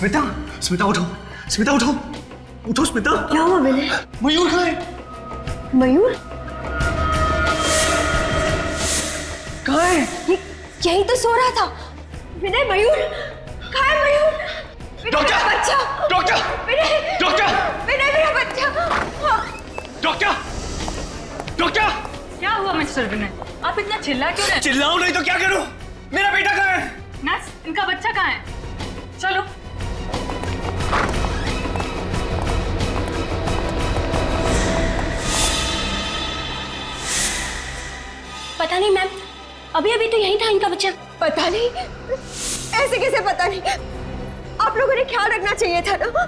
स्मिता, स्मिता उठो, स्मिता उठो, उठो स्मिता। क्या हुआ विनय? मयूर कहाँ है? मयूर? कहाँ है? यही तो सो रहा था। विनय, मयूर कहाँ है? मयूर, डॉक्टर! बच्चा! डॉक्टर! विनय! डॉक्टर! विनय, मेरा बच्चा! डॉक्टर! डॉक्टर! क्या हुआ मिस्टर विनय? आप इतना चिल्ला क्यों रहे? चिल्लाऊं नहीं तो क्या करूं? मेरा बेटा कहाँ है? नर्स, इनका बच्चा कहाँ है? चलो। पता नहीं मैम, अभी अभी तो यही था इनका बच्चा। पता नहीं, ऐसे कैसे पता नहीं? आप लोगों ने ख्याल रखना चाहिए था ना।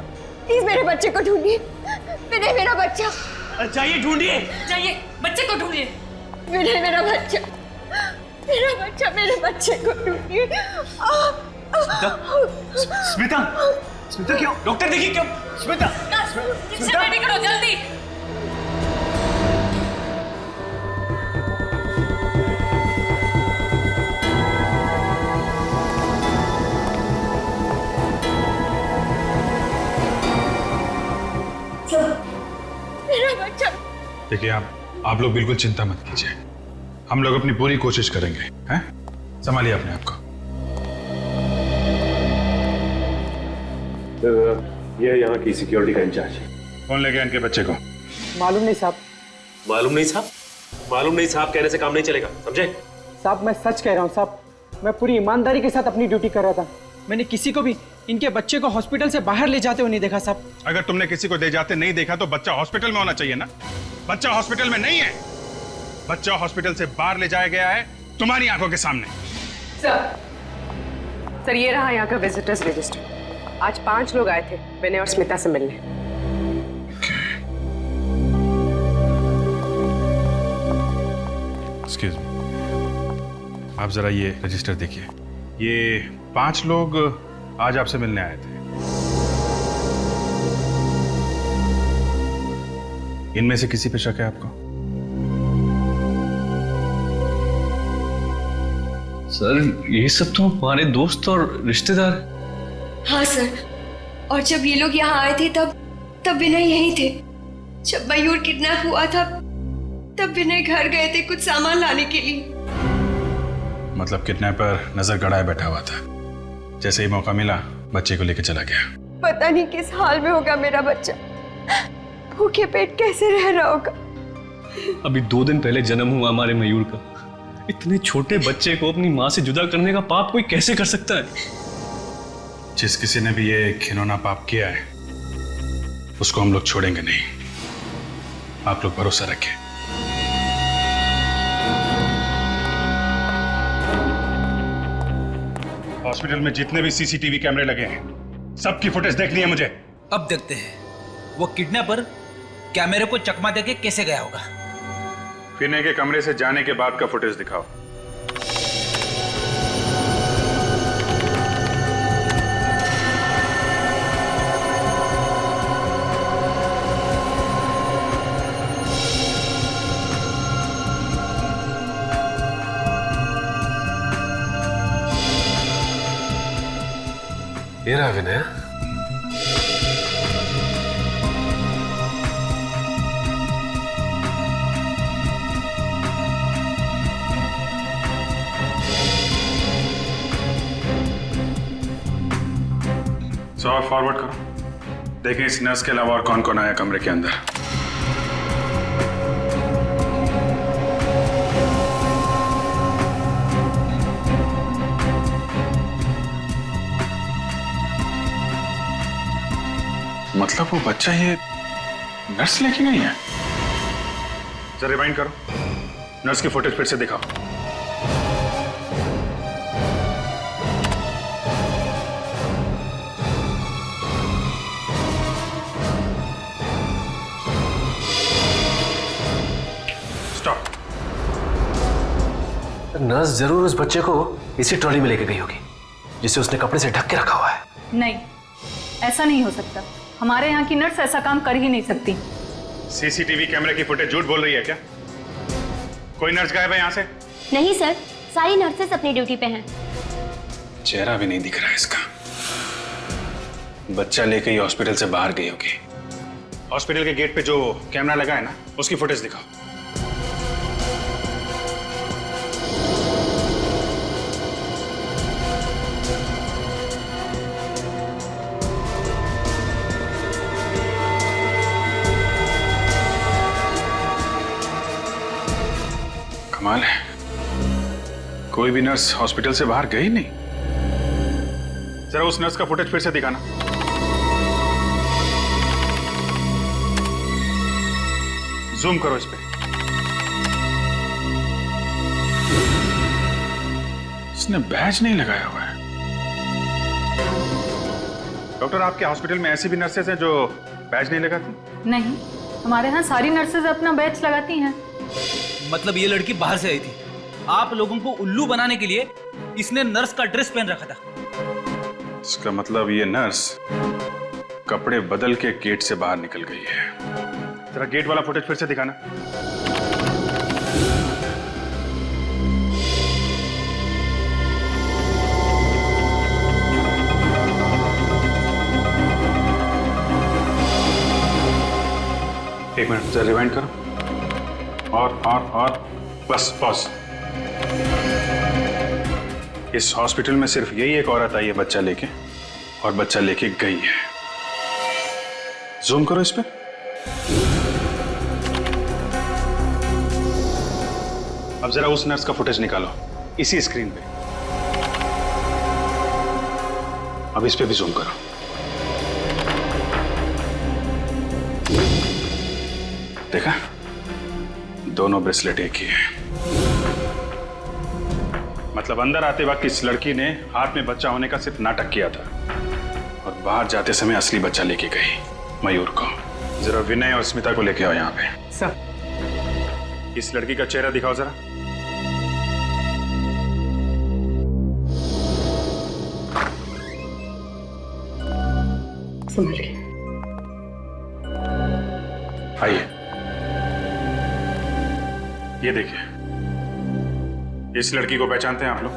प्लीज मेरे बच्चे को ढूंढिए। विनय, मेरा बच्चा। चाहिए, ढूंढिए। जाइए, बच्चे को ढूंढिए। विनय, मेरा बच्चा, मेरा बच्चा, मेरे बच्चे को ढूंढिए। स्मिता, स्मिता क्यों? डॉक्टर देखिए क्यों? स्मिता, इसे रेडी करो जल्दी। मेरा बच्चा। देखिए आप लोग बिल्कुल चिंता मत कीजिए, हम लोग अपनी पूरी कोशिश करेंगे। हैं? संभालिए अपने आप को। ये यहाँ की सिक्योरिटी का इंचार्ज है। कौन ले गया इनके बच्चे को? मालूम नहीं साहब। मालूम नहीं साहब? मालूम नहीं साहब कहने से काम नहीं चलेगा, समझे? साहब मैं सच कह रहा हूँ साहब, मैं पूरी ईमानदारी के साथ अपनी ड्यूटी कर रहा था। मैंने किसी को भी इनके बच्चे को हॉस्पिटल से बाहर ले जाते हुए नहीं देखा साहब। अगर तुमने किसी को ले जाते नहीं देखा तो बच्चा हॉस्पिटल में होना चाहिए ना। बच्चा हॉस्पिटल में नहीं है, बच्चा हॉस्पिटल से बाहर ले जाया गया है तुम्हारी आंखों के सामने। सर ये रहा यहाँ का विजिटर्स रजिस्टर। आज 5 लोग आए थे विनय और स्मिता से मिलने। एक्सक्यूज मी, आप जरा ये रजिस्टर देखिए। ये 5 लोग आज आपसे मिलने आए थे। इनमें से किसी पे शक है आपको? सर ये सब तो हमारे दोस्त और रिश्तेदार। हाँ सर, और जब ये लोग यहाँ आए थे तब विनय यहीं थे। जब मयूर किडनैप हुआ था तब विनय घर गए थे कुछ सामान लाने के लिए। मतलब किडनैपर नजर गड़ाए बैठा हुआ था, जैसे ही मौका मिला बच्चे को लेकर चला गया। पता नहीं किस हाल में होगा मेरा बच्चा, भूखे पेट कैसे रह रहा होगा। अभी 2 दिन पहले जन्म हुआ हमारे मयूर का। इतने छोटे बच्चे को अपनी माँ से जुदा करने का पाप कोई कैसे कर सकता है? जिस किसी ने भी ये घिनौना पाप किया है उसको हम लोग छोड़ेंगे नहीं। आप लोग भरोसा रखें। हॉस्पिटल में जितने भी सीसीटीवी कैमरे लगे हैं सबकी फुटेज देखनी है मुझे। अब देखते हैं वो किडनैपर कैमरे को चकमा देके कैसे गया होगा। विनय के कमरे से जाने के बाद का फुटेज दिखाओ। ये रहा विनय। और फॉरवर्ड करो, देखें इस नर्स के अलावा और कौन कौन आया कमरे के अंदर। मतलब वो बच्चा ये नर्स लेके गई है? जरा रिवाइंड करो, नर्स की फुटेज फिर से दिखाओ। स्टॉप। नर्स जरूर उस बच्चे को इसी ट्रॉली में लेके गई होगी जिसे उसने कपड़े से ढक के रखा हुआ है। नहीं, ऐसा नहीं हो सकता। हमारे यहाँ की नर्स ऐसा काम कर ही नहीं सकती। सीसीटीवी कैमरे की फुटेज झूठ बोल रही है क्या? कोई नर्स गायब है यहाँ से? नहीं सर, सारी नर्सेस अपनी ड्यूटी पे हैं। चेहरा भी नहीं दिख रहा है इसका। बच्चा लेके ही हॉस्पिटल से बाहर गई होगी। हॉस्पिटल के गेट पे जो कैमरा लगा है ना, उसकी फुटेज दिखाओ। कमाल है, कोई भी नर्स हॉस्पिटल से बाहर गई नहीं। जरा उस नर्स का फुटेज फिर से दिखाना। जूम करो इस पे। इसने बैज नहीं लगाया हुआ है। डॉक्टर, आपके हॉस्पिटल में ऐसी भी नर्सेज हैं जो बैज नहीं लगाती? नहीं, हमारे यहाँ सारी नर्सेज अपना बैच लगाती हैं। मतलब ये लड़की बाहर से आई थी, आप लोगों को उल्लू बनाने के लिए इसने नर्स का ड्रेस पहन रखा था। इसका मतलब ये नर्स कपड़े बदल के गेट से बाहर निकल गई है। जरा गेट वाला फुटेज फिर से दिखाना। एक मिनट, जरा रिवाइंड करो। और बस पॉज। इस हॉस्पिटल में सिर्फ यही एक औरत आई है बच्चा लेके, और बच्चा लेके गई है। जूम करो इस पे। अब जरा उस नर्स का फुटेज निकालो इसी स्क्रीन पे। अब इस पे भी जूम करो। देखा, दोनों ब्रेसलेट एक ही है। मतलब अंदर आते वक्त इस लड़की ने हाथ में बच्चा होने का सिर्फ नाटक किया था, और बाहर जाते समय असली बच्चा लेके गई मयूर को। जरा विनय और स्मिता को लेके आओ यहाँ पे। सर। इस लड़की का चेहरा दिखाओ जरा। समझ गए। आइए, ये देखिए, इस लड़की को पहचानते हैं आप लोग?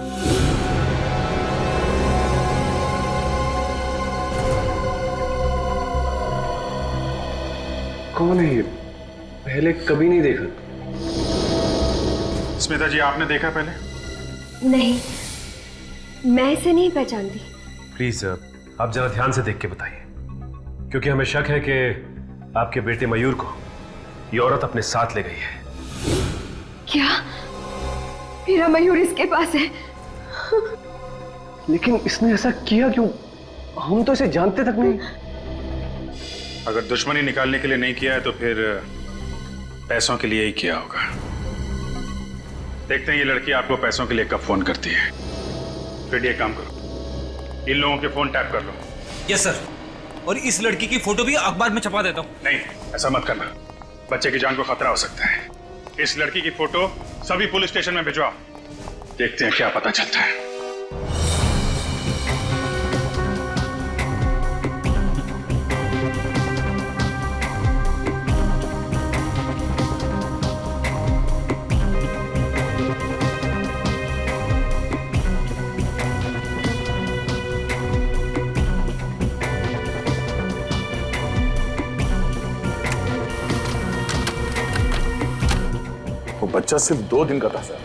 कौन है ये? पहले कभी नहीं देखा। स्मिता जी, आपने देखा पहले? नहीं, मैं इसे नहीं पहचानती। प्लीज आप जरा ध्यान से देख के बताइए, क्योंकि हमें शक है कि आपके बेटे मयूर को ये औरत अपने साथ ले गई है। क्या मेरा मयूर इसके पास है? लेकिन इसने ऐसा किया क्यों? हम तो इसे जानते तक नहीं। अगर दुश्मनी निकालने के लिए नहीं किया है तो फिर पैसों के लिए ही किया होगा। देखते हैं ये लड़की आपको पैसों के लिए कब फोन करती है। फिर ये काम करो, इन लोगों के फोन टैप कर लो। Yes sir. और इस लड़की की फोटो भी अखबार में छपा देता हूँ। नहीं, ऐसा मत करना, बच्चे की जान को खतरा हो सकता है। इस लड़की की फोटो सभी पुलिस स्टेशन में भिजवाओ, देखते हैं क्या पता चलता है। वो बच्चा सिर्फ 2 दिन का था सर।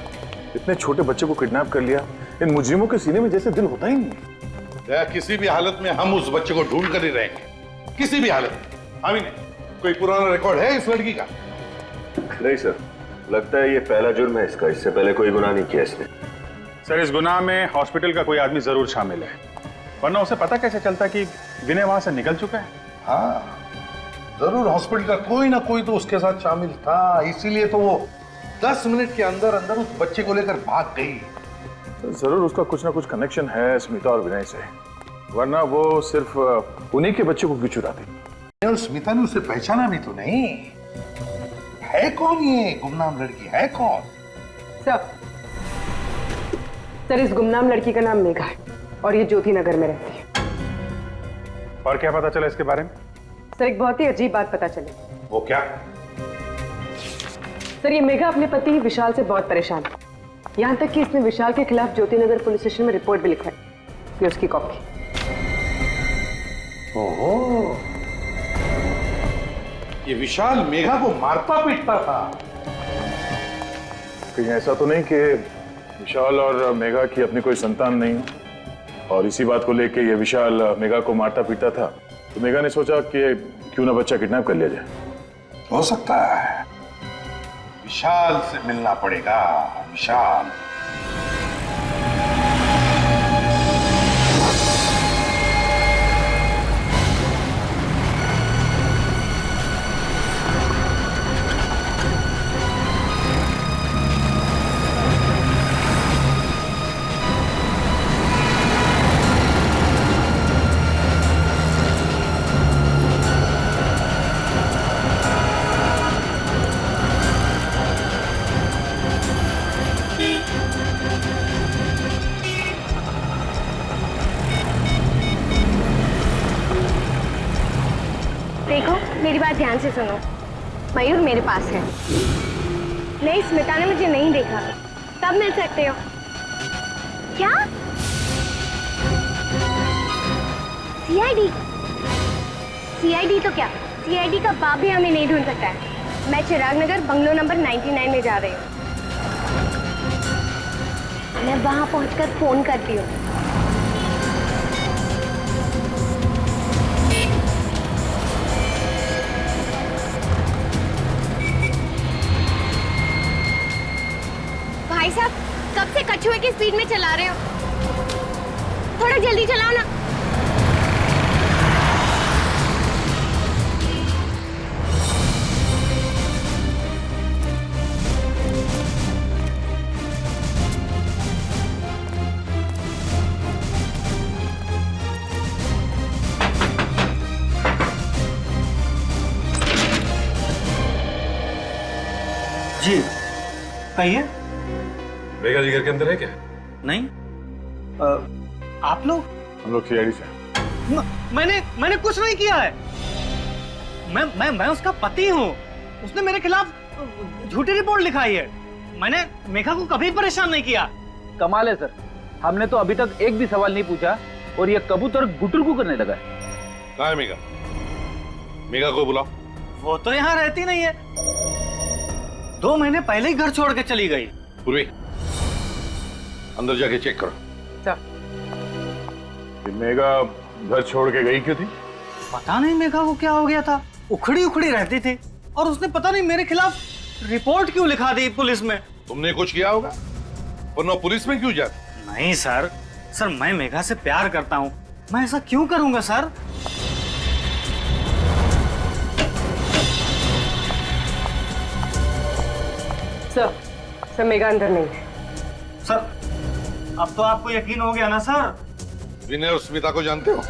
इतने छोटे बच्चे को किडनैप कर लिया। इन मुजरिमों के सीने में जैसे दिल होता ही नहीं। किसी भी हालत में हम उस बच्चे को ढूंढ कर ही रहेंगे, किसी भी हालत में। अभी नहीं, कोई पुराना रिकॉर्ड है इस लड़की का? नहीं सर, लगता है ये पहला जुर्म है इसका। इससे पहले कोई गुनाह नहीं किया इसने। सर, इस गुनाह में हॉस्पिटल का कोई आदमी जरूर शामिल है, वरना उसे पता कैसे चलता कि विनय वहां से निकल चुका है? हाँ, जरूर हॉस्पिटल का कोई ना कोई तो उसके साथ शामिल था, इसीलिए तो वो 10 मिनट के अंदर अंदर उस बच्चे को लेकर भाग गई। जरूर उसका कुछ ना कुछ कनेक्शन है स्मिता और विनय से, वरना वो सिर्फ उन्हीं के बच्चे को क्यों चुराती? और स्मिता ने उसे पहचाना भी तो नहीं। है कौन ये गुमनाम लड़की, है कौन? सर, इस गुमनाम लड़की का नाम मेघा है और ये ज्योति नगर में रहती है। और क्या पता चला इसके बारे में? सर, एक बहुत ही अजीब बात पता चली। वो क्या? सर, ये मेघा अपने पति विशाल से बहुत परेशान है, यहाँ तक कि इसने विशाल के खिलाफ ज्योति नगर पुलिस स्टेशन में रिपोर्ट भी लिखवाई। ये उसकी कॉपी। ओहो, ये विशाल मेघा को मारता पीटता था। कहीं ऐसा तो नहीं कि विशाल और मेघा की अपनी कोई संतान नहीं हो, और इसी बात को लेके ये विशाल मेघा को मारता पीटता था, तो मेघा ने सोचा कि क्यों ना बच्चा किडनैप कर लिया जाए। हो सकता है। विशाल से मिलना पड़ेगा। विशाल। देखो, मेरी बात ध्यान से सुनो। मयूर मेरे पास है। नहीं, स्मिता ने मुझे नहीं देखा। कब मिल सकते हो? क्या? सीआईडी? सीआईडी तो क्या? सीआईडी का बाप भी हमें नहीं ढूंढ सकता है। मैं चिराग नगर बंगलो नंबर 99 में जा रही हूँ। मैं वहां पहुंचकर फोन करती हूँ। भाई साहब, कब से कछुए की स्पीड में चला रहे हो? थोड़ा जल्दी चलाओ ना। जी कहिए। मेघा जी घर के अंदर है क्या? नहीं। आप लोग? हम लोग सीआईडी से। मैंने कुछ नहीं किया है। मैं उसका पति हूँ। उसने मेरे खिलाफ झूठी रिपोर्ट लिखाई है। मैंने मेघा को कभी परेशान नहीं किया। कमाल है सर, हमने तो अभी तक एक भी सवाल नहीं पूछा और ये कबूतर गुटुरगु करने लगा है। कहाँ है मेघा? मेघा को बुलाओ। वो तो यहाँ रहती नहीं है। 2 महीने पहले ही घर छोड़ के चली गई। पूर्वी, अंदर जाके चेक करो। मेघा घर छोड़ के गई क्यों थी? पता नहीं मेघा को क्या हो गया था। उखड़ी उखड़ी रहती थी और उसने पता नहीं मेरे खिलाफ रिपोर्ट क्यों लिखा दी पुलिस में। तुमने कुछ किया होगा, वरना पुलिस में क्यों जाती? नहीं सर, मैं मेघा से प्यार करता हूँ। मैं ऐसा क्यों करूंगा सर? सर मेघा अंदर नहीं है। सर, अब तो आपको यकीन हो गया ना सर? विनय और स्मिता को जानते हो?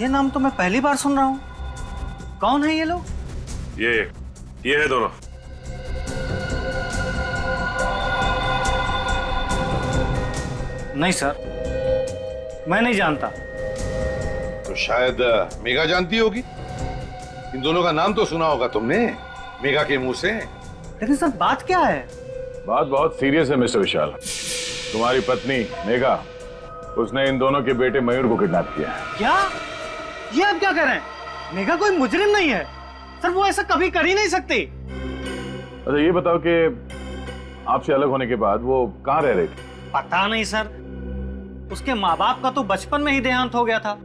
ये नाम तो मैं पहली बार सुन रहा हूँ। कौन है ये लोग? ये है दोनों। नहीं सर, मैं नहीं जानता। तो शायद मेघा जानती होगी। इन दोनों का नाम तो सुना होगा तुमने मेघा के मुंह से। लेकिन सर बात क्या है? बात बहुत सीरियस है मिस्टर विशाल। तुम्हारी पत्नी मेघा, उसने इन दोनों के बेटे मयूर को किडनैप किया है। क्या? ये आप क्या कह रहे हैं? मेघा कोई मुजरिम नहीं है सर, वो ऐसा कभी कर ही नहीं सकती। अच्छा ये बताओ कि आपसे अलग होने के बाद वो कहाँ रह रही थी? पता नहीं सर, उसके माँ बाप का तो बचपन में ही देहांत हो गया था।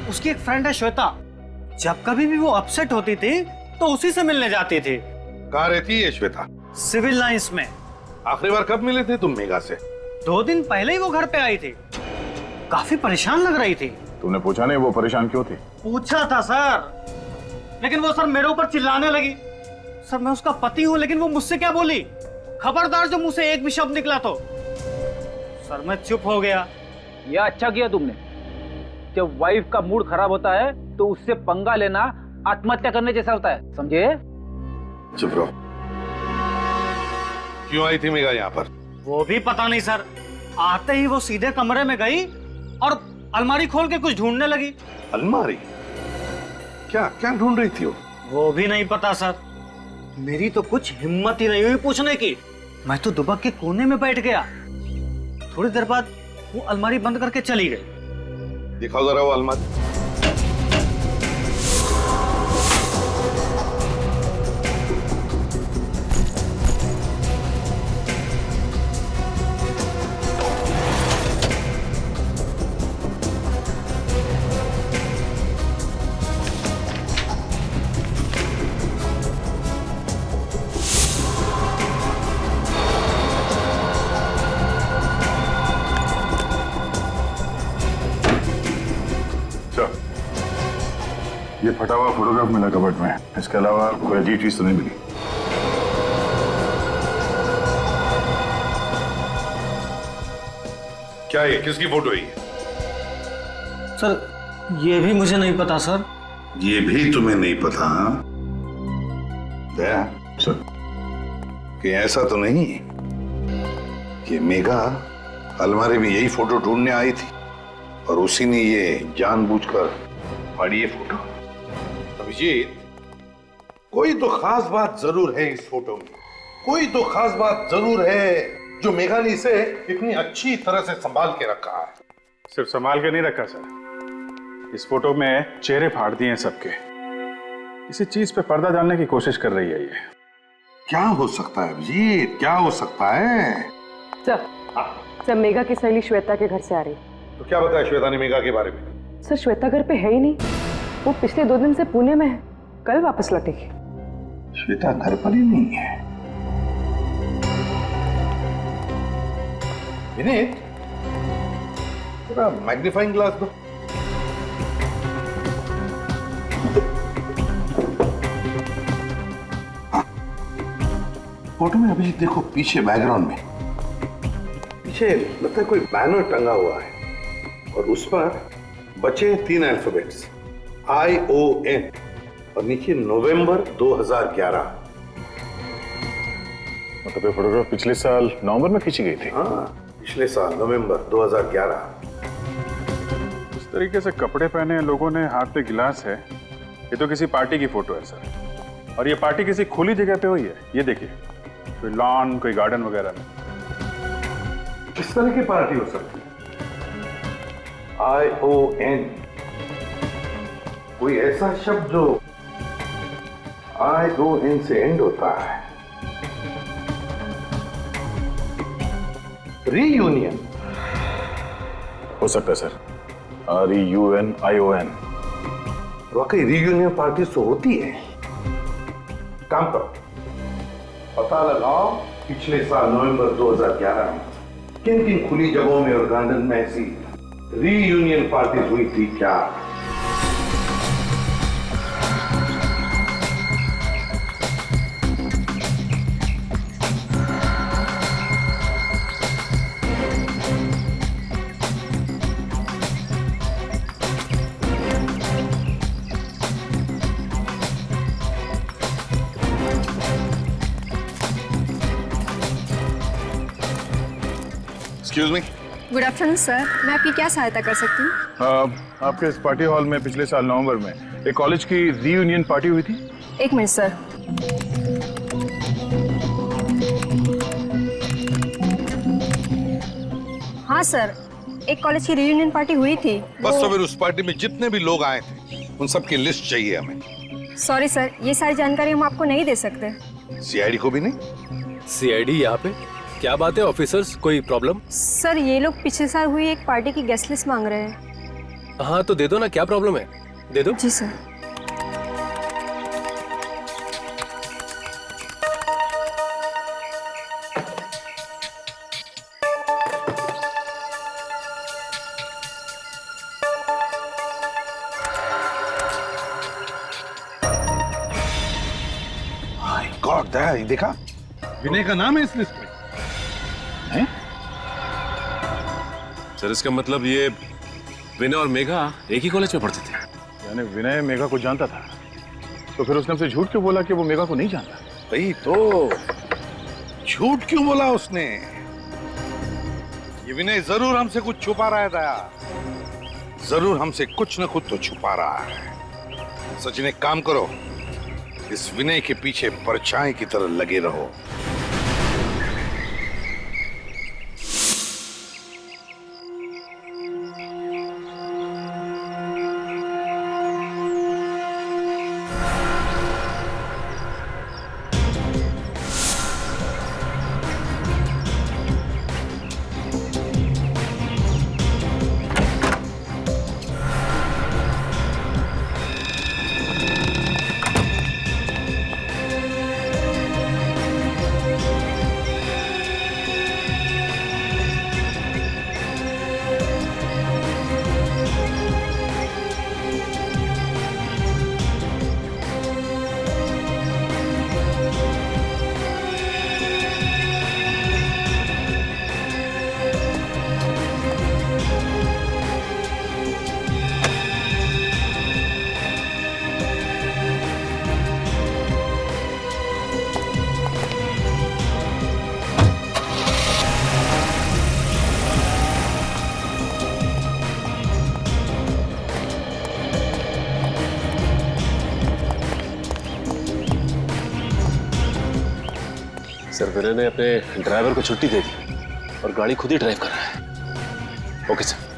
उसकी एक फ्रेंड है श्वेता, जब कभी भी वो अपसेट होती थी तो उसी से मिलने जाती थी। कहाँ रहती है श्वेता? सिविल लाइंस में। आखिरी बार कब मिले थे तुम मेघा से? 2 दिन पहले ही वो घर पे आई थी। काफी परेशान लग रही थी। तुमने पूछा नहीं वो परेशान क्यों थी? पूछा था सर, लेकिन वो सर मेरे ऊपर चिल्लाने लगी। सर मैं उसका पति हूँ, लेकिन वो मुझसे क्या बोली? खबरदार जो मुंह से एक भी शब्द निकला तो। सर मैं चुप हो गया। ये अच्छा किया तुमने। जब वाइफ का मूड खराब होता है तो उससे पंगा लेना आत्महत्या करने जैसा होता है, समझे? चुप रहो। क्यों आई थी मेघा यहाँ पर? वो भी पता नहीं सर। आते ही वो सीधे कमरे में गई और अलमारी खोल के कुछ ढूंढने लगी। अलमारी? क्या क्या ढूंढ रही थी वो भी नहीं पता सर। मेरी तो कुछ हिम्मत ही नहीं हुई पूछने की। मैं तो दुबक के कोने में बैठ गया। थोड़ी देर बाद वो अलमारी बंद करके चली गई। दिखाओ जरा वो अलमारी। ये फटा हुआ फोटोग्राफ मिला कबर्ड में, इसके अलावा कोई अजीब चीज तो नहीं मिली। क्या ये किसकी फोटो है? सर ये भी मुझे नहीं पता सर। ये भी तुम्हें नहीं पता? दया सर, कि ऐसा तो नहीं कि मेघा अलमारी में यही फोटो ढूंढने आई थी और उसी ने ये जानबूझकर फाड़ी ये फोटो? अभिजीत, कोई तो खास बात जरूर है इस फोटो में, कोई तो खास बात जरूर है जो मेघा ने इसे इतनी अच्छी तरह से संभाल के रखा है। सिर्फ संभाल के नहीं रखा सर, इस फोटो में चेहरे फाड़ दिए हैं सबके। किसी चीज पे पर्दा डालने की कोशिश कर रही है ये। क्या हो सकता है अभिजीत, क्या हो सकता है? सर मेघा की सहेली श्वेता के घर से आ रही। तो क्या बताया श्वेता ने मेघा के बारे में? सर श्वेता घर पे है ही नहीं, वो पिछले 2 दिन से पुणे में है, कल वापस लौटेगी। श्वेता घर पर ही नहीं है। विनीत, थोड़ा मैग्नीफाइंग ग्लास दो। फोटो में अभिजीत देखो, पीछे बैकग्राउंड में पीछे लगता है कोई बैनर टंगा हुआ है और उस पर बचे 3 अल्फाबेट्स ION और नीचे नवंबर 2011। मतलब ये फोटोग्राफ पिछले साल नवंबर में खींची गई थी? हाँ, पिछले साल नवंबर 2011। इस तरीके से कपड़े पहने लोगों ने, हाथ में गिलास है, ये तो किसी पार्टी की फोटो है सर। और ये पार्टी किसी खुली जगह पे हुई है, ये देखिए, कोई लॉन, कोई गार्डन वगैरह में। किस तरह की पार्टी हो सकती है? ION, कोई ऐसा शब्द जो ION से एंड होता है। रीयूनियन हो सकता है सर, REUNION। वाकई रीयूनियन पार्टी तो होती है। काम करो, पता लगाओ पिछले साल नवंबर 2011 में किन किन खुली जगहों में और गार्डन में ऐसी रीयूनियन पार्टी हुई थी क्या? Excuse me. Good afternoon sir, मैं आपकी क्या सहायता कर सकती हूँ? आपके इस पार्टी हॉल में पिछले साल नवंबर में एक कॉलेज की रीयूनियन पार्टी हुई थी? 1 मिनट सर। हाँ सर, एक कॉलेज की रीयूनियन पार्टी हुई थी। बस तो फिर उस पार्टी में जितने भी लोग आए थे उन सब की लिस्ट चाहिए हमें। सॉरी सर, ये सारी जानकारी हम आपको नहीं दे सकते। CID को भी नहीं? CID यहाँ पे? क्या बात है ऑफिसर्स, कोई प्रॉब्लम? सर ये लोग पिछले साल हुई एक पार्टी की गेस्ट लिस्ट मांग रहे हैं। हाँ तो दे दो ना, क्या प्रॉब्लम है, दे दो। जी सर। गॉड, दैट देखा, विनय का नाम है इस लिस्ट में। सर इसका मतलब ये विनय और मेघा एक ही कॉलेज में पढ़ते थे? यानी विनय मेघा को जानता था, तो फिर उसने हमसे झूठ क्यों बोला कि वो मेघा को नहीं जानता? वही तो, झूठ क्यों बोला उसने? ये विनय जरूर हमसे कुछ छुपा रहा है दया, जरूर हमसे कुछ न कुछ तो छुपा रहा है। सचिन एक काम करो, इस विनय के पीछे परछाई की तरह लगे रहो। सर विनय ने अपने ड्राइवर को छुट्टी दे दी और गाड़ी खुद ही ड्राइव कर रहा है। Okay sir.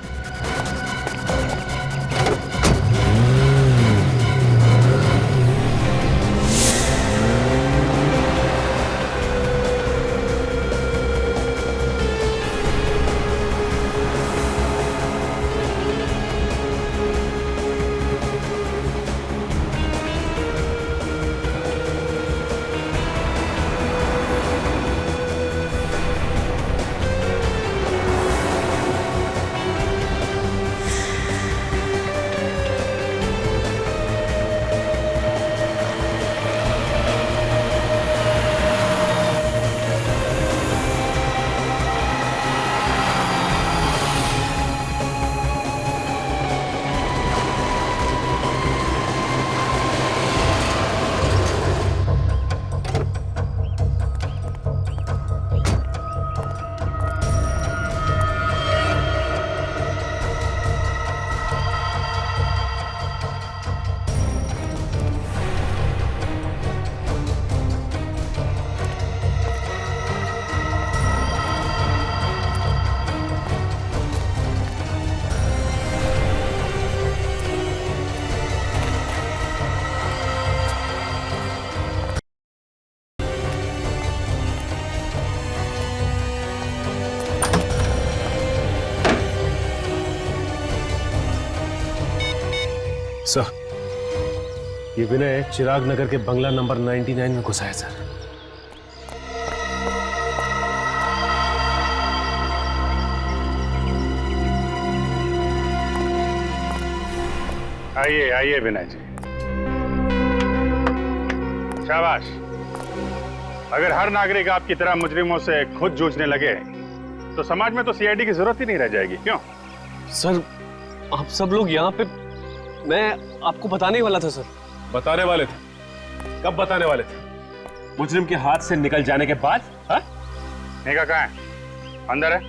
सर ये विनय चिराग नगर के बंगला नंबर 99 में घुसा है सर। आइए आइए विनय जी, शाबाश। अगर हर नागरिक आपकी तरह मुजरिमों से खुद जूझने लगे तो समाज में तो सीआईडी की जरूरत ही नहीं रह जाएगी। क्यों सर आप सब लोग यहाँ पे, मैं आपको बताने वाला था सर। बताने वाले थे? कब बताने वाले थे? मुजरिम के हाथ से निकल जाने के बाद? हाँ? मेघा कहाँ है? अंदर है?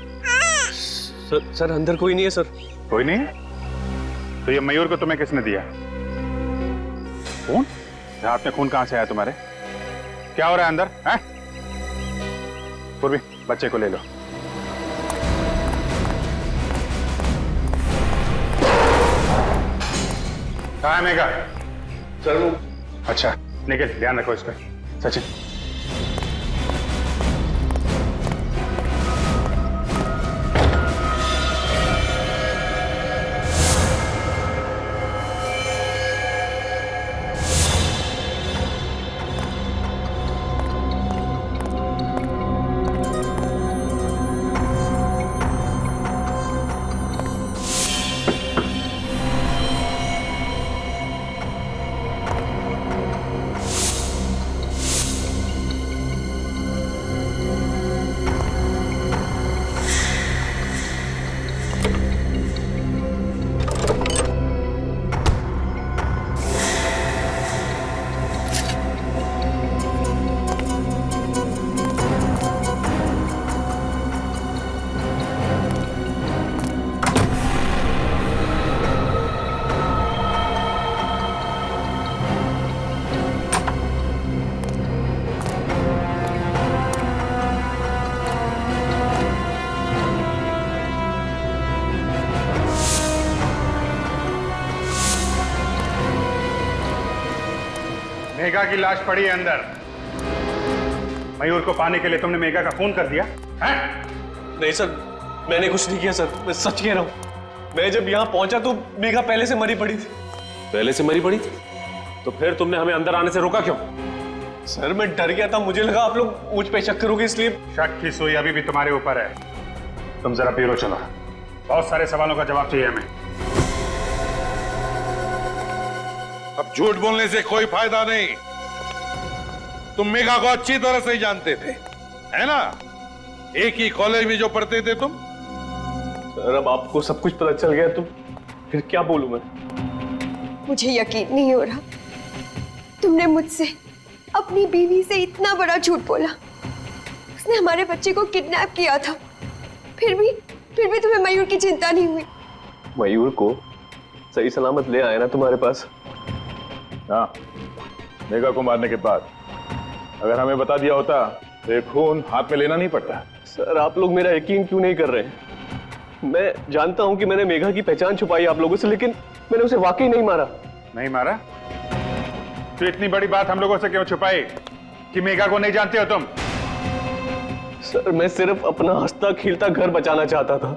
सर अंदर कोई नहीं है सर। कोई नहीं है? तो ये मयूर को तुम्हें किसने दिया? खून? हाथ में खून कहां से आया तुम्हारे? क्या हो रहा है अंदर? हैं? पूर्वी बच्चे को ले लो। कहाँ है मेघा? सर वो। अच्छा निखिल ध्यान रखो इस पर। सचिन मेघा की लाश पड़ी है अंदर। मयूर को पाने के लिए तुमने मेघा का खून कर दिया है? नहीं सर मैंने कुछ नहीं किया सर, मैं सच कह रहा हूँ। मैं जब यहाँ पहुंचा तो मेघा पहले से मरी पड़ी थी। पहले से मरी पड़ी थी? तो फिर तुमने हमें अंदर आने से रोका क्यों? सर मैं डर गया था, मुझे लगा आप लोग मुझ पे शक करोगे इसलिए। शक की सुई अभी भी तुम्हारे ऊपर है। तुम जरा ब्यूरो चलो, बहुत सारे सवालों का जवाब चाहिए हमें। अब झूठ बोलने से कोई फायदा नहीं। तुम मेघा को अच्छी तरह से ही जानते थे, है ना? एक ही कॉलेज में जो पढ़ते थे तुम। सर अब आपको सब कुछ पता चल गया तो फिर क्या बोलूं मैं? मुझे यकीन नहीं हो रहा, तुमने मुझसे अपनी बीवी से इतना बड़ा झूठ बोला। उसने हमारे बच्चे को किडनैप किया था, फिर भी तुम्हें मयूर की चिंता नहीं हुई। मयूर को सही सलामत ले आया ना तुम्हारे पास? हाँ, मेघा को मारने के बाद अगर हमें बता दिया होता ये खून हाथ में लेना नहीं पड़ता। सर आप लोग मेरा यकीन क्यों नहीं कर रहे हैं? मैं जानता हूं कि मैंने मेघा की पहचान छुपाई आप लोगों से, लेकिन मैंने उसे वाकई नहीं मारा। नहीं मारा? तो इतनी बड़ी बात हम लोगों से क्यों छुपाई कि मेघा को नहीं जानते हो तुम? सर मैं सिर्फ अपना हंसता खिलता घर बचाना चाहता था।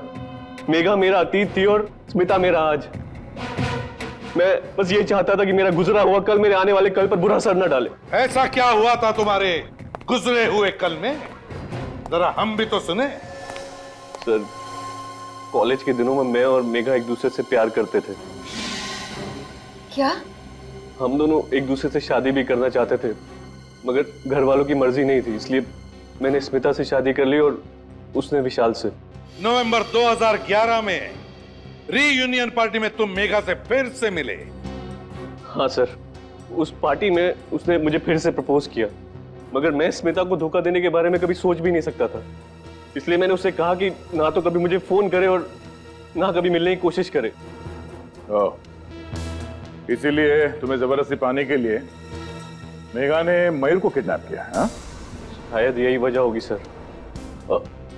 मेघा मेरा अतीत थी और स्मिता मेरा आज। मैं बस ये चाहता था कि मेरा गुजरा हुआ कल मेरे आने वाले कल पर बुरा असर न डाले। ऐसा क्या हुआ था तुम्हारे गुजरे हुए कल में? जरा हम भी तो सुने। सर कॉलेज के दिनों में मैं और मेघा एक दूसरे से प्यार करते थे। क्या? हम दोनों एक दूसरे से शादी भी करना चाहते थे, मगर घर वालों की मर्जी नहीं थी, इसलिए मैंने स्मिता से शादी कर ली और उसने विशाल से। नवंबर 2011 में रीयूनियन पार्टी में तुम मेघा से फिर से मिले। हाँ सर, उस पार्टी में उसने मुझे फिर से प्रपोज किया, मगर मैं स्मिता को धोखा देने के बारे में कभी सोच भी नहीं सकता था। इसलिए मैंने उससे कहा कि ना तो कभी मुझे फोन करे और ना कभी मिलने की कोशिश करे। इसीलिए तुम्हें जबरदस्ती पाने के लिए मेघा ने मयूर को किडनैप किया। हाँ? शायद यही वजह होगी सर।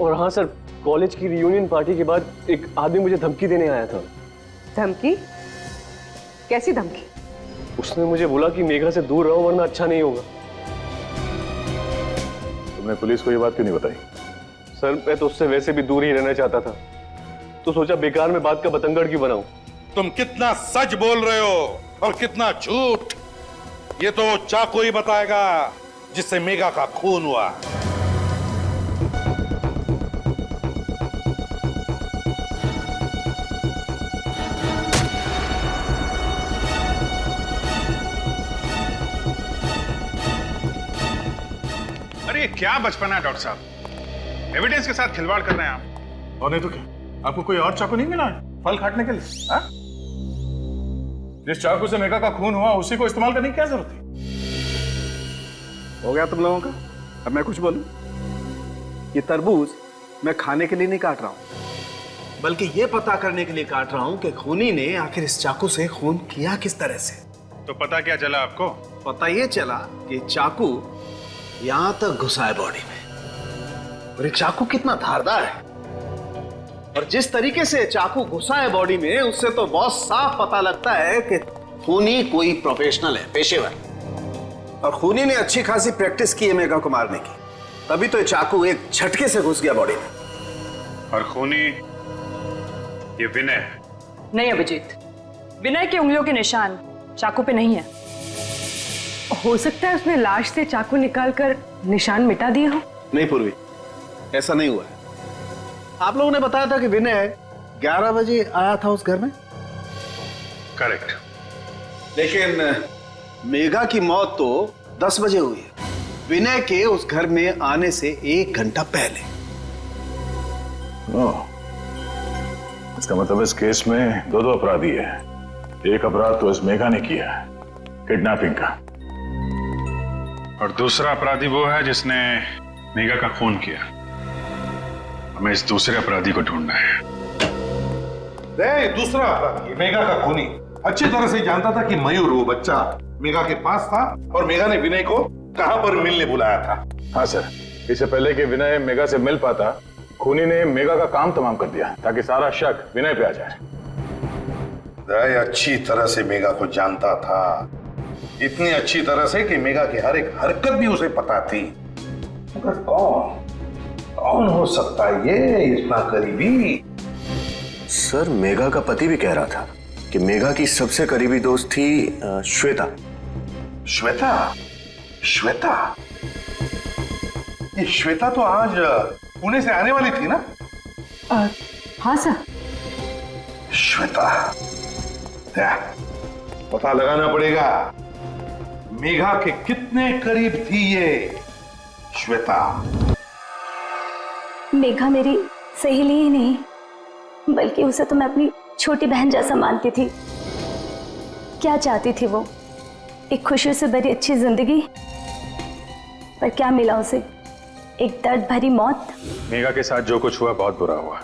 और हाँ सर, कॉलेज की रियूनियन पार्टी के बाद एक आदमी मुझे धमकी देने आया था। धमकी? कैसी धमकी? उसने मुझे बोला कि मेघा से दूर रहो वरना अच्छा नहीं होगा। तुमने पुलिस को ये बात क्यों नहीं बताई? सर मैं तो उससे वैसे भी दूर ही रहना चाहता था, तो सोचा बेकार में बात का बतंगड़ क्यों बनाऊं। तुम कितना सच बोल रहे हो और कितना झूठ, ये तो चाकू ही बताएगा जिससे मेघा का खून हुआ। अरे क्या बचपना है डॉक्टर साहब, एविडेंस के साथ खिलवाड़ कर रहे हैं आप। और नहीं तो क्या, आपको कोई और चाकू नहीं मिला फल काटने के लिए? हाँ? जिस चाकू से मेघा का खून हुआ उसी को इस्तेमाल करने की क्या जरूरत थी? हो गया तुम लोगों का? अब मैं कुछ बोलूं? ये तरबूज मैं खाने के लिए नहीं काट रहा हूं, बल्कि ये पता करने के लिए काट रहा हूं कि खूनी ने आखिर इस चाकू से खून किया किस तरह से। तो पता क्या चला आपको? पता ये चला कि चाकू यहां तक घुसा है बॉडी में, और एक चाकू कितना धारदार है, और जिस तरीके से चाकू घुसा है बॉडी में उससे तो बहुत साफ पता लगता है कि खूनी कोई प्रोफेशनल है, पेशेवर। और खूनी ने अच्छी खासी प्रैक्टिस की है मेघा को मारने की, तभी तो ये चाकू एक झटके से घुस गया बॉडी में। और खूनी ये विनय है? नहीं अभिजीत, विनय की उंगलियों के निशान चाकू पे नहीं है। हो सकता है उसने लाश से चाकू निकालकर निशान मिटा दिए हो। नहीं पूर्वी, ऐसा नहीं हुआ है। आप लोगों ने बताया था कि विनय 11 बजे आया था उस घर में। करेक्ट। लेकिन मेघा की मौत तो 10 बजे हुई है, विनय के उस घर में आने से 1 घंटा पहले। इसका मतलब इस केस में दो अपराधी है। एक अपराध तो इस मेघा ने किया है, किडनैपिंग का, और दूसरा अपराधी वो है जिसने मेघा का खून किया। हमें इस दूसरे अपराधी को ढूंढना है। दूसरा अपराधी मेघा का खूनी अच्छी तरह से जानता था कि मयूर वो बच्चा मेघा के पास था और मेघा ने विनय को कहां पर मिलने बुलाया था। हाँ सर, इससे पहले कि विनय मेघा से मिल पाता, खूनी ने मेघा का काम तमाम कर दिया ताकि सारा शक विनय पे आ जाए। दया अच्छी तरह से मेघा को जानता था, इतनी अच्छी तरह से कि मेघा की हर एक हरकत भी उसे पता थी। मगर कौन हो सकता है ये इतना करीबी? सर मेघा का पति भी कह रहा था कि मेघा की सबसे करीबी दोस्त थी श्वेता। श्वेता? श्वेता? ये श्वेता तो आज पुणे से आने वाली थी ना? हाँ सर। श्वेता, पता लगाना पड़ेगा मेघा के कितने करीब थी ये श्वेता। मेघा मेरी सहेली ही नहीं, बल्कि उसे तो मैं अपनी छोटी बहन जैसा मानती थी। क्या चाहती थी वो? एक खुशी से भरी अच्छी जिंदगी, पर क्या मिला उसे? एक दर्द भरी मौत। मेघा के साथ जो कुछ हुआ बहुत बुरा हुआ,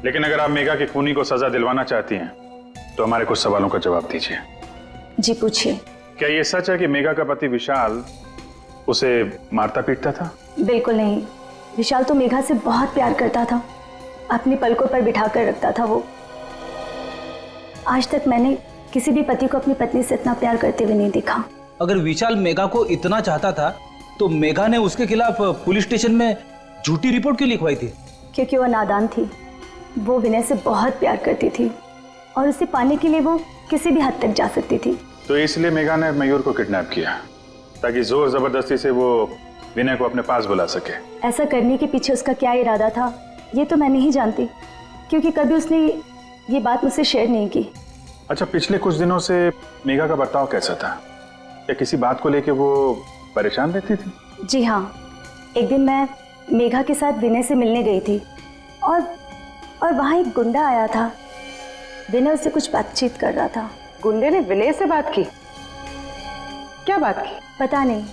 लेकिन अगर आप मेघा के खूनी को सजा दिलवाना चाहती हैं तो हमारे कुछ सवालों का जवाब दीजिए। जी पूछिए। क्या ये सच है कि मेघा का पति विशाल उसे मारता पीटता था? बिल्कुल नहीं। विशाल तो मेघा से बहुत प्यार करता था, अपनी पलकों पर बिठा कर रखता था वो। आज तक मैंने किसी भी पति को अपनी पत्नी से इतना प्यार करते हुए नहीं देखा। अगर विशाल मेघा को इतना चाहता था तो मेघा ने उसके खिलाफ पुलिस स्टेशन में झूठी रिपोर्ट क्यों लिखवाई थी? क्योंकि वो नादान थी। वो विनय से बहुत प्यार करती थी और उसे पाने के लिए वो किसी भी हद तक जा सकती थी। तो इसलिए मेघा ने मयूर को किडनैप किया ताकि जोर जबरदस्ती से वो विनय को अपने पास बुला सके। ऐसा करने के पीछे उसका क्या इरादा था ये तो मैं नहीं जानती, क्योंकि कभी उसने ये बात मुझसे शेयर नहीं की। अच्छा, पिछले कुछ दिनों से मेघा का बर्ताव कैसा था? या किसी बात को लेके वो परेशान रहती थी? जी हाँ, एक दिन मैं मेघा के साथ विनय से मिलने गई थी और वहाँ एक गुंडा आया था। विनय उससे कुछ बातचीत कर रहा था। गुंडे ने विनय से बात की? क्या बात की? पता नहीं,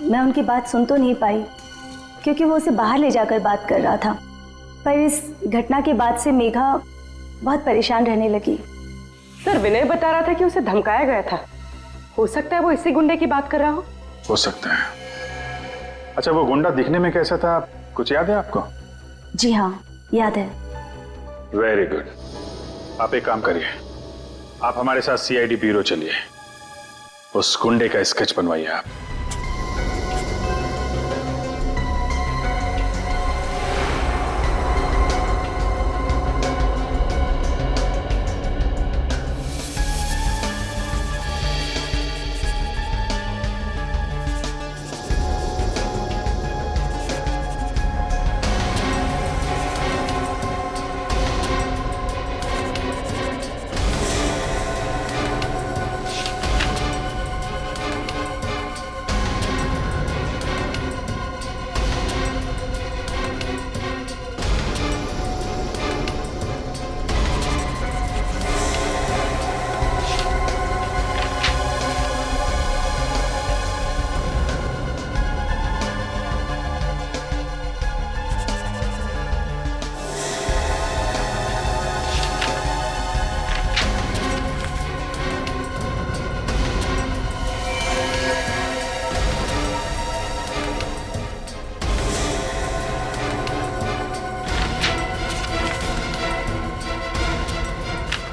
मैं उनकी बात सुन तो नहीं पाई क्योंकि वो उसे बाहर ले जाकर बात कर रहा था। पर इस घटना के बाद से मेघा बहुत परेशान रहने लगी। सर, विनय बता रहा था कि उसे धमकाया गया था। हो सकता है वो इसी गुंडे की बात कर रहा हो सकता है। अच्छा, वो गुंडा दिखने में कैसा था, कुछ याद है आपको? जी हाँ, याद है। Very good. आप एक काम करिए, आप हमारे साथ सीआईडी ब्यूरो चलिए, उस गुंडे का स्केच बनवाइए आप।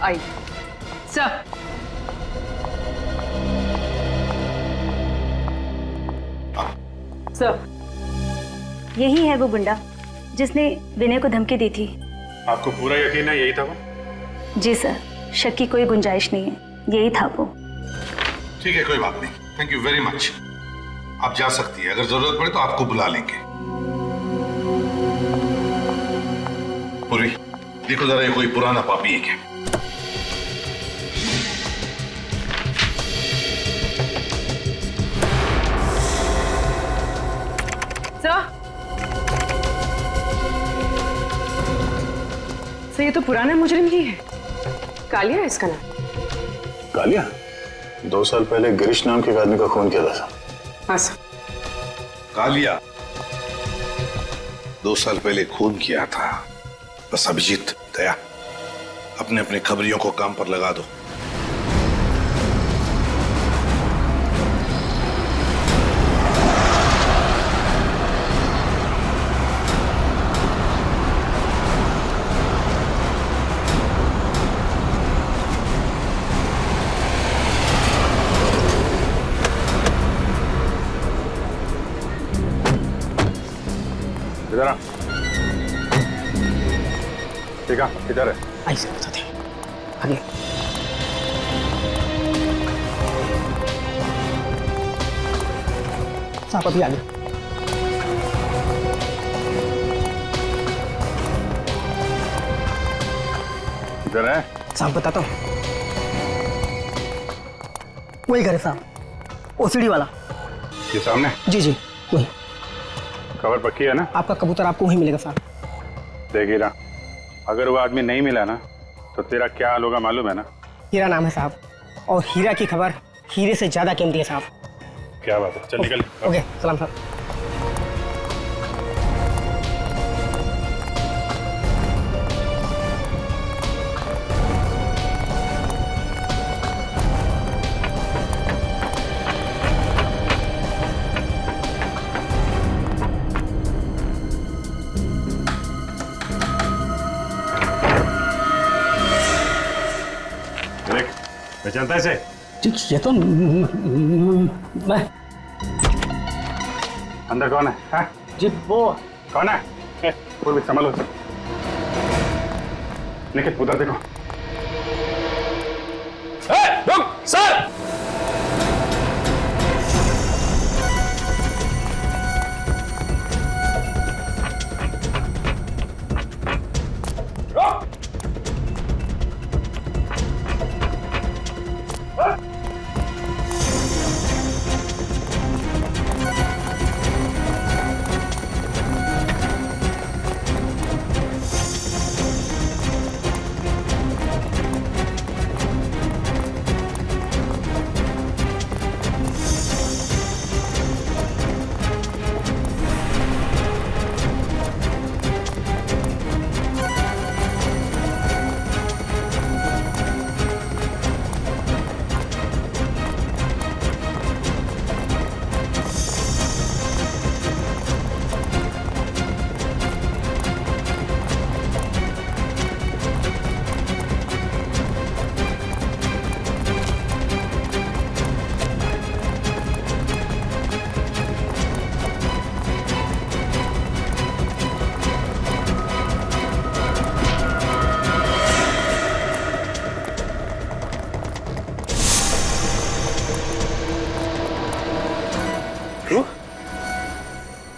आई सर। सर, यही है वो गुंडा जिसने विनय को धमकी दी थी। आपको पूरा यकीन है यही था वो? जी सर, शक की कोई गुंजाइश नहीं है, यही था वो। ठीक है, कोई बात नहीं। Thank you very much. आप जा सकती है, अगर जरूरत पड़े तो आपको बुला लेंगे। पूर्वी, देखो जरा ये कोई पुराना पापी है क्या? सर, ये तो पुराना मुजरिम ही है। कालिया है इसका नाम। कालिया? 2 साल पहले गिरीश नाम के एक आदमी का खून किया था। हाँ सर। कालिया 2 साल पहले खून किया था। बस अभिजीत, दया, अपने अपने खबरियों को काम पर लगा दो। इधर आ। ठीक है, इधर है। ऐसे बताते हैं आगे। साहब अभी आगे। इधर है। साहब बताता हूँ, वही घर है साहब, ओसीडी वाला। ये सामने? जी जी वही। खबर पक्की है ना? आपका कबूतर आपको वहीं मिलेगा साहब। देख हीरा, अगर वो आदमी नहीं मिला ना तो तेरा क्या हाल होगा मालूम है ना? हीरा नाम है साहब, और हीरा की खबर हीरे से ज्यादा कीमती है साहब। क्या बात है, चल निकल। ओके, सलाम साहब। पहचानता है इसे? ये तो मैं। अंदर कौन है? हाँ? जी वो कौन है? कोई भी संभालो। निखिल उधर देखो। सर!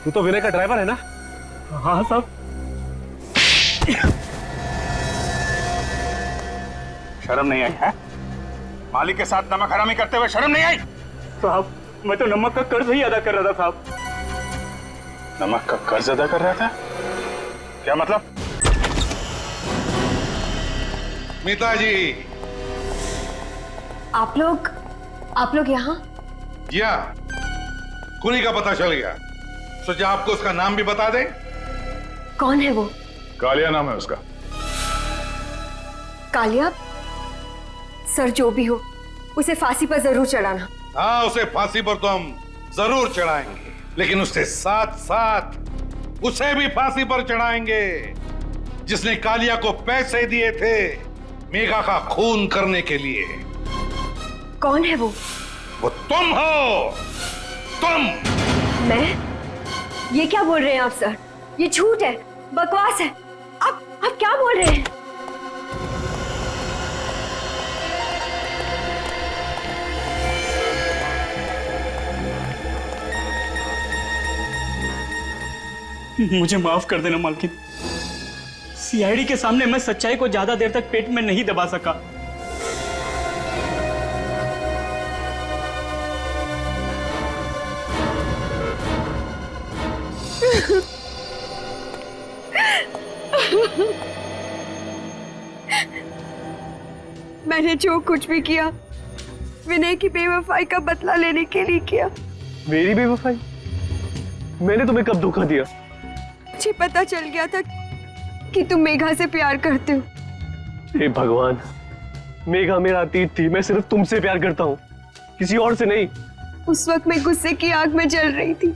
तू तो विनय का ड्राइवर है ना? हाँ साहब। शर्म नहीं आई है? मालिक के साथ नमक हरामी करते हुए शर्म नहीं आई? साहब मैं तो नमक का कर्ज ही अदा कर रहा था साहब। नमक का कर्ज अदा कर रहा था? क्या मतलब? मीता जी। आप लोग यहाँ? या कुली का पता चल गया। सोचा आपको उसका नाम भी बता दें। कौन है वो? कालिया नाम है उसका। कालिया? सर जो भी हो उसे फांसी पर जरूर चढ़ाना। हाँ, उसे फांसी पर तो हम जरूर चढ़ाएंगे, लेकिन उसके साथ साथ उसे भी फांसी पर चढ़ाएंगे जिसने कालिया को पैसे दिए थे मेघा का खून करने के लिए। कौन है वो? वो तुम हो। तुम। मैं? ये क्या बोल रहे हैं आप सर? ये झूठ है, बकवास है। आप क्या बोल रहे हैं? मुझे माफ कर देना मालकिन। सीआईडी के सामने मैं सच्चाई को ज्यादा देर तक पेट में नहीं दबा सका। मैंने जो कुछ भी किया विनय की बेवफाई का बदला लेने के लिए किया। मेरी बेवफाई? मैंने तुम्हें कब धोखा दिया? मुझे पता चल गया था कि तुम मेघा से प्यार करते हो। हे भगवान, मेघा मेरा अतीत थी। मैं सिर्फ तुमसे प्यार करता हूँ, किसी और से नहीं। उस वक्त मैं गुस्से की आग में जल रही थी।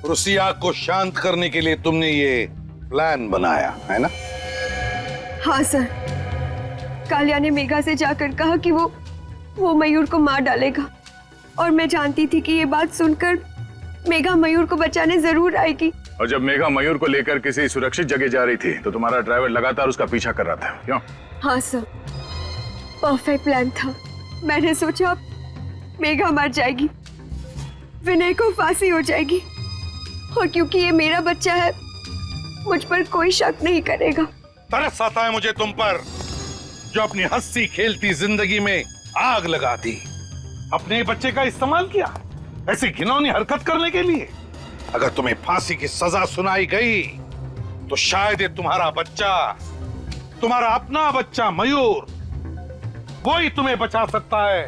और उसी आग को शांत करने के लिए तुमने ये प्लान बनाया है ना? हाँ सर, कालिया ने मेघा से जाकर कहा कि वो मयूर को मार डालेगा, और मैं जानती थी कि ये बात सुनकर मेघा मयूर को बचाने जरूर आएगी। और जब मेघा मयूर को लेकर किसी सुरक्षित जगह जा रही थी तो तुम्हारा ड्राइवर लगातार उसका पीछा कर रहा था, क्यों? हाँ सर, परफेक्ट प्लान था। मैंने सोचा मेघा मर जाएगी, विनय को फांसी हो जाएगी, और क्योंकि ये मेरा बच्चा है मुझ पर कोई शक नहीं करेगा। तरस आता है मुझे तुम पर, जो अपनी हंसी खेलती जिंदगी में आग लगा दी। अपने बच्चे का इस्तेमाल किया ऐसी घिनौनी हरकत करने के लिए। अगर तुम्हें फांसी की सजा सुनाई गई तो शायद ये तुम्हारा बच्चा, तुम्हारा अपना बच्चा मयूर, वो ही तुम्हें बचा सकता है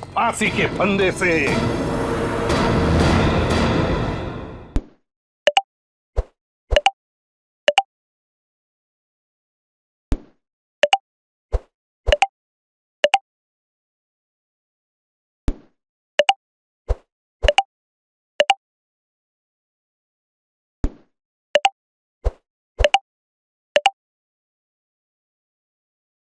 फांसी के फंदे से।